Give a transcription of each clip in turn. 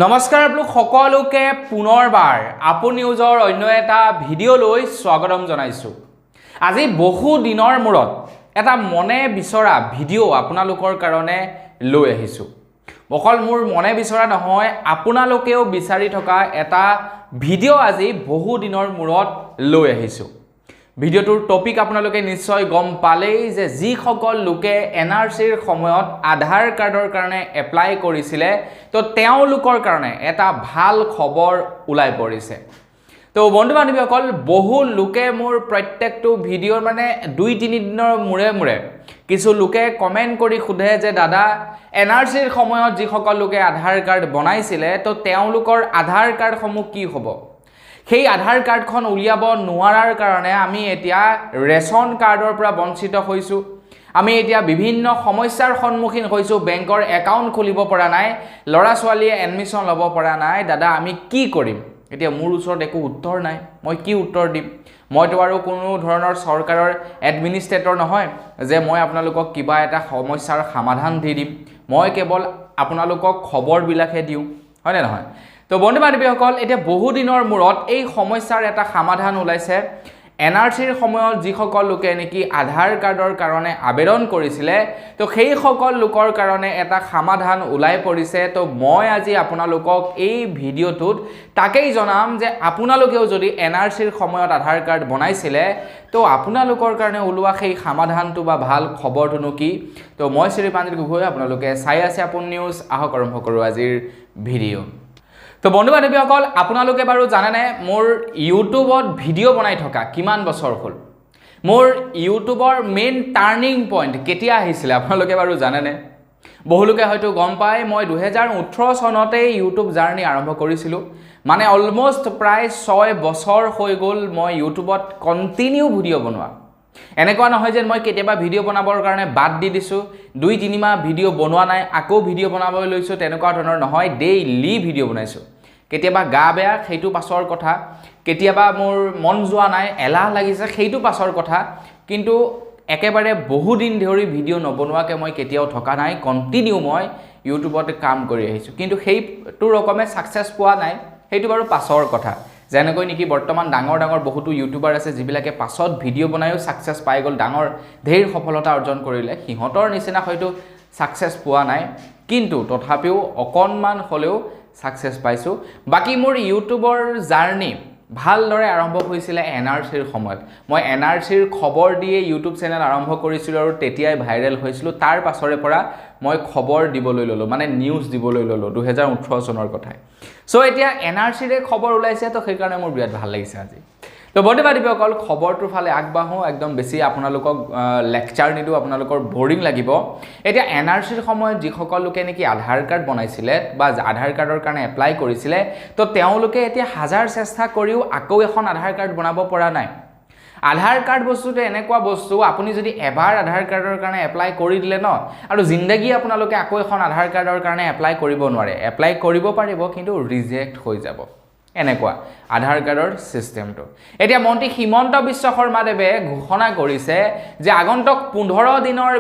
নমস্কাৰ আপোনালোক সকলোকে পুনৰবাৰ আপু নিউজৰ অন্য এটা ভিডিঅ'লৈ স্বাগতম জনাইছো। আজি বহু দিনৰ মূৰত এটা মনে বিচৰা ভিডিঅ' আপোনালোকৰ কাৰণে লৈ আহিছো। অকল মোৰ মনে বিচৰা নহয়, আপোনালোকেও বিচাৰি থকা এটা ভিডিঅ' আজি বহু দিনৰ মূৰত লৈ আহিছো। ভিডিঅ'টোৰ টপিক আপোনালোকে নিশ্চয় গম পালেই যে যিসকল লোকে এনআৰচিৰ সময়ত আধাৰ কাৰ্ডৰ কাৰণে এপ্লাই কৰিছিলে তো তেওঁলোকৰ কাৰণে এটা ভাল খবৰ ওলাই পৰিছে। তো বন্ধু বান্ধৱীসকল, বহু লোকে মোৰ প্ৰত্যেকটো ভিডিঅ'ৰ মানে 2-3 দিনৰ মূৰে কিছু লোকে কমেণ্ট কৰি সোধে যে দাদা, এনআৰচিৰ সময়ত যিসকল লোকে আধাৰ কাৰ্ড বনাইছিলে তো তেওঁলোকৰ আধাৰ কাৰ্ডসমূহ কি হ'ব? সেই আধাৰ কাৰ্ডখন উলিয়াব নোৱাৰাৰ কাৰণে আমি এতিয়া ৰেচন কাৰ্ডৰ পৰা বঞ্চিত হৈছোঁ। আমি এতিয়া বিভিন্ন সমস্যাৰ সন্মুখীন হৈছোঁ। বেংকৰ একাউণ্ট খুলিব পৰা নাই, ল'ৰা ছোৱালীয়ে এডমিশ্যন ল'ব পৰা নাই। দাদা, আমি কি কৰিম? এতিয়া মোৰ ওচৰত একো উত্তৰ নাই। মই কি উত্তৰ দিম? মইতো আৰু কোনো ধৰণৰ চৰকাৰৰ এডমিনিষ্ট্ৰেটৰ নহয় যে মই আপোনালোকক কিবা এটা সমস্যাৰ সমাধান দি দিম। মই কেৱল আপোনালোকক খবৰবিলাকহে দিওঁ, হয়নে নহয়? তো বন্ধু বান্ধৱীসকল, এতিয়া বহু দিনৰ মূৰত এই সমস্যাৰ এটা সমাধান ওলাইছে। এনআৰচিৰ সময়ত যিসকল লোকে নেকি আধাৰ কাৰ্ডৰ কাৰণে আবেদন কৰিছিলে তো সেইসকল লোকৰ কাৰণে এটা সমাধান ওলাই পৰিছে। তো মই আজি আপোনালোকক এই ভিডিঅ'টোত তাকেই জনাম যে আপোনালোকেও যদি এনআৰচিৰ সময়ত আধাৰ কাৰ্ড বনাইছিলে তো আপোনালোকৰ কাৰণে ওলোৱা সেই সমাধানটো বা ভাল খবৰটোনো কি? তো মই শ্ৰীপাঞ্জিত গগৈ, আপোনালোকে চাই আছে আপোন নিউজ। আহক আৰম্ভ কৰোঁ আজিৰ ভিডিঅ'। তো বন্ধু বান্ধৱীসকল, আপোনালোকে বাৰু জানেনে মোৰ ইউটিউবত ভিডিঅ' বনাই থকা কিমান বছৰ হ'ল? মোৰ ইউটিউবৰ মেইন টাৰ্ণিং পইণ্ট কেতিয়া আহিছিলে আপোনালোকে বাৰু জানেনে? বহুলোকে হয়তো গম পায়, মই 2018 চনতেই ইউটিউব জাৰ্ণি আৰম্ভ কৰিছিলোঁ। মানে অলমষ্ট প্ৰায় 6 বছৰ হৈ গ'ল মই ইউটিউবত কণ্টিনিউ ভিডিঅ' বনোৱা। এনেকুৱা নহয় যে মই কেতিয়াবা ভিডিঅ' বনাবৰ কাৰণে বাদ দি দিছোঁ, 2-3 মাহ ভিডিঅ' বনোৱা নাই, আকৌ ভিডিঅ' বনাবলৈ লৈছোঁ, তেনেকুৱা ধৰণৰ নহয়। ডেইলি ভিডিঅ' বনাইছোঁ। কেতিয়াবা গা বেয়া, সেইটো পাছৰ কথা। কেতিয়াবা মোৰ মন যোৱা নাই, এলাহ লাগিছে, সেইটো পাছৰ কথা। কিন্তু একেবাৰে বহুদিন ধৰি ভিডিঅ' নবনোৱাকৈ মই কেতিয়াও থকা নাই। কণ্টিনিউ মই ইউটিউবতে কাম কৰি আহিছোঁ। কিন্তু সেইটো ৰকমে ছাকচেছ পোৱা নাই, সেইটো বাৰু পাছৰ কথা। যেনেকৈ নেকি বৰ্তমান ডাঙৰ বহুতো ইউটিউবাৰ আছে যিবিলাকে পাছত ভিডিঅ' বনায়ো ছাকচেছ পাই গ'ল, ঢেৰ সফলতা অৰ্জন কৰিলে। সিহঁতৰ নিচিনা হয়তো ছাকচেছ পোৱা নাই, কিন্তু তথাপিও অকণমান হ'লেও ছাকচেছ পাইছোঁ। বাকী মোৰ ইউটিউবৰ জাৰ্ণি ভালদৰে আৰম্ভ হৈছিলে এনআৰচিৰ সময়ত। মই এনআৰচিৰ খবৰ দিয়ে ইউটিউব চেনেল আৰম্ভ কৰিছিলোঁ আৰু তেতিয়াই ভাইৰেল হৈছিলোঁ। তাৰ পাছৰে পৰা মই খবৰ দিবলৈ ল'লোঁ, মানে নিউজ দিবলৈ ল'লোঁ 2018 চনৰ কথাই। চ' এতিয়া এনআৰচিৰে খবৰ ওলাইছে, তো সেইকাৰণে মোৰ বিৰাট ভাল লাগিছে আজি। তো বন্ধু বান্ধৱীসকল, খবৰটোৰ ফালে আগবাঢ়োঁ। একদম বেছি আপোনালোকক লেকচাৰ নিদিওঁ, আপোনালোকৰ বৰিং লাগিব। এতিয়া এনআৰচিৰ সময়ত যিসকল লোকে নেকি আধাৰ কাৰ্ড বনাইছিলে বা আধাৰ কাৰ্ডৰ কাৰণে এপ্লাই কৰিছিলে তো তেওঁলোকে এতিয়া হাজাৰ চেষ্টা কৰিও আকৌ এখন আধাৰ কাৰ্ড বনাব পৰা নাই। আধাৰ কাৰ্ড বস্তুটো এনেকুৱা বস্তু, আপুনি যদি এবাৰ আধাৰ কাৰ্ডৰ কাৰণে এপ্লাই কৰি দিলে ন, আৰু জিন্দগী আপোনালোকে আকৌ এখন আধাৰ কাৰ্ডৰ কাৰণে এপ্লাই কৰিব নোৱাৰে। এপ্লাই কৰিব পাৰিব, কিন্তু ৰিজেক্ট হৈ যাব। এনেকুৱা আধাৰ কাৰ্ডৰ ছিষ্টেমটো। এতিয়া মন্ত্ৰী হিমন্ত বিশ্ব শৰ্মাদেৱে ঘোষণা কৰিছে যে আগন্তুক 15 দিনৰ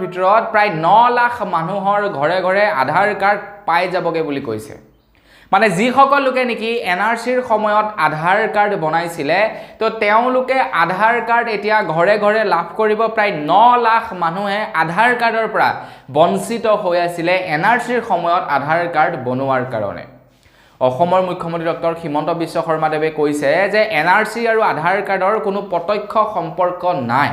ভিতৰত প্ৰায় 9 লাখ মানুহৰ ঘৰে ঘৰে আধাৰ কাৰ্ড পাই যাবগৈ বুলি কৈছে। মানে যিসকল লোকে নেকি এনআৰচিৰ সময়ত আধাৰ কাৰ্ড বনাইছিলে তো তেওঁলোকে আধাৰ কাৰ্ড এতিয়া ঘৰে ঘৰে লাভ কৰিব। প্ৰায় 9 লাখ মানুহে আধাৰ কাৰ্ডৰ পৰা বঞ্চিত হৈ আছিলে এনআৰচিৰ সময়ত আধাৰ কাৰ্ড বনোৱাৰ কাৰণে। অসমৰ মুখ্যমন্ত্ৰী ডক্টৰ হিমন্ত বিশ্ব শৰ্মাদেৱে কৈছে যে এনআৰচি আৰু আধাৰ কাৰ্ডৰ কোনো প্ৰত্যক্ষ সম্পৰ্ক নাই।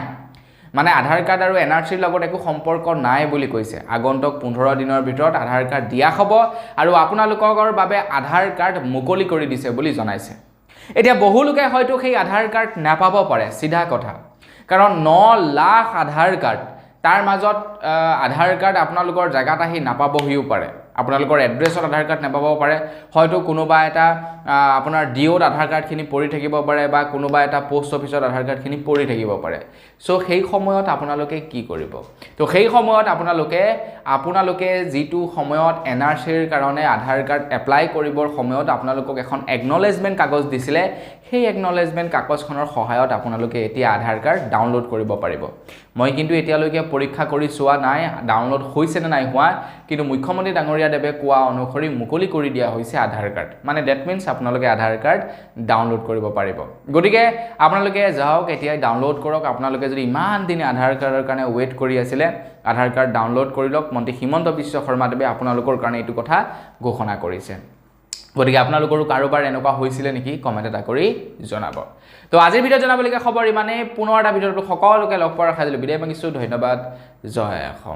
মানে আধাৰ কাৰ্ড আৰু এনআৰচিৰ লগত একো সম্পৰ্ক নাই বুলি কৈছে। আগন্তুক 15 দিনৰ ভিতৰত আধাৰ কাৰ্ড দিয়া হ'ব আৰু আপোনালোকৰ বাবে আধাৰ কাৰ্ড মুকলি কৰি দিছে বুলি জনাইছে। এতিয়া বহু লোকে হয়তো সেই আধাৰ কাৰ্ড নাপাব পাৰে, চিধা কথা। কাৰণ 9 লাখ আধাৰ কাৰ্ড, তাৰ মাজত আধাৰ কাৰ্ড আপোনালোকৰ জেগাত আহি নাপাবহিও পাৰে। আপোনালোকৰ এড্ৰেছত আধাৰ কাৰ্ড নাপাব পাৰে, হয়তো কোনোবা এটা আপোনাৰ ডিঅ'ত আধাৰ কাৰ্ডখিনি পৰি থাকিব পাৰে বা কোনোবা এটা পোষ্ট অফিচত আধাৰ কাৰ্ডখিনি পৰি থাকিব পাৰে। চ' সেই সময়ত আপোনালোকে কি কৰিব? তো সেই সময়ত আপোনালোকে যিটো সময়ত এনআৰচিৰ কাৰণে আধাৰ কাৰ্ড এপ্লাই কৰিবৰ সময়ত আপোনালোকক এখন একনলেজমেণ্ট কাগজ দিছিলে, সেই একনলেজমেণ্ট কাগজখনৰ সহায়ত আপোনালোকে এতিয়া আধাৰ কাৰ্ড ডাউনলোড কৰিব পাৰিব। মই কিন্তু এতিয়ালৈকে পৰীক্ষা কৰি চোৱা নাই ডাউনলোড হৈছে নে নাই হোৱা কিন্তু মুখ্যমন্ত্ৰী ডাঙৰীয়া দেৱে কোৱা অনুসৰি মুকলি কৰি দিয়া হৈছে আধাৰ কাৰ্ড মানে ডেট মিন্স আপোনালোকে আধাৰ কাৰ্ড ডাউনলোড কৰিব পাৰিব গতিকে আপোনালোকে যাওক এতিয়া ডাউনলোড কৰক আপোনালোকে যদি ইমান দিন আধাৰ কাৰ্ডৰ কাৰণে ওয়েট কৰি আছিলে আধাৰ কাৰ্ড ডাউনলোড কৰি লওক মন্ত্ৰী হিমন্ত বিশ্ব শৰ্মা দেৱে আপোনালোকৰ কাৰণে এইটো কথা ঘোষণা কৰিছে গতিকে আপোনালোকৰো কাৰোবাৰ এনেকুৱা হৈছিলে নেকি কমেন্ট এটা কৰি জনাব তো আজিৰ ভিডিঅ জনাবলগীয়া খবৰ ইমানে পুনৰ এটা ভিডিঅটো সকলোকে লগ পোৱাৰ আশা কৰিলো বিদায় মাগিছো ধন্যবাদ জয় অসম